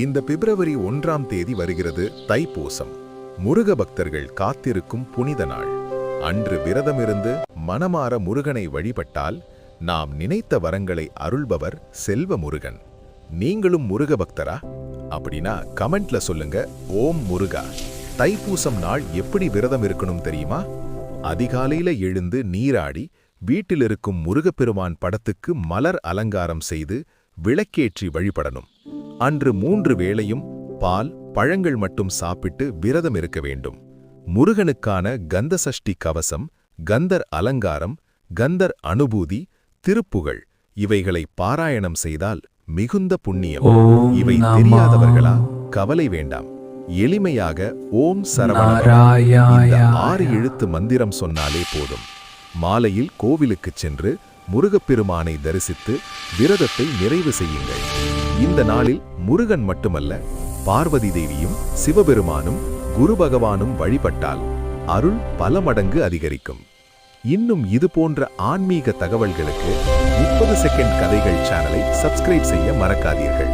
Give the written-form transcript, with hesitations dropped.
இந்த பிப்ரவரி 1ஆம் தேதி வருகிறது தைப்பூசம். முருக பக்தர்கள் காத்திருக்கும் புனித நாள். அன்று விரதமிருந்து மனமார முருகனை வழிபட்டால் நாம் நினைத்த வரங்களை அருள்பவர் செல்வ முருகன். நீங்களும் முருக பக்தரா? அப்படின்னா கமெண்ட்ல சொல்லுங்க. ஓம் முருகா. தைப்பூசம் நாள் எப்படி விரதம் இருக்கணும் தெரியுமா? அதிகாலையில எழுந்து நீராடி வீட்டில் இருக்கும் முருகப்பெருமான் படத்துக்கு மலர் அலங்காரம் செய்து விளக்கேற்றி வழிபடணும். அன்று 3 வேளையும் பால் பழங்கள் மட்டும் சாப்பிட்டு விரதம் இருக்க வேண்டும். முருகனுக்கான கந்த சஷ்டி கவசம், கந்தர் அலங்காரம், கந்தர் அனுபூதி, திருப்புகழ் இவைகளை பாராயணம் செய்தால் மிகுந்த புண்ணியம். இவை தெரியாதவர்களா? கவலை வேண்டாம். எளிமையாக ஓம் சரவண இந்த 6 எழுத்து மந்திரம் சொன்னாலே போதும். மாலையில் கோவிலுக்குச் சென்று முருகப்பெருமானை தரிசித்து விரதத்தை நிறைவு செய்யுங்கள். இந்த நாளில் முருகன் மட்டுமல்ல, பார்வதி தேவியும் சிவபெருமானும் குரு பகவானும் வழிபட்டால் அருள் பல மடங்கு அதிகரிக்கும். இன்னும் இது போன்ற ஆன்மீக தகவல்களுக்கு 30 செகண்ட் கதைகள் சேனலை சப்ஸ்கிரைப் செய்ய மறக்காதீர்கள்.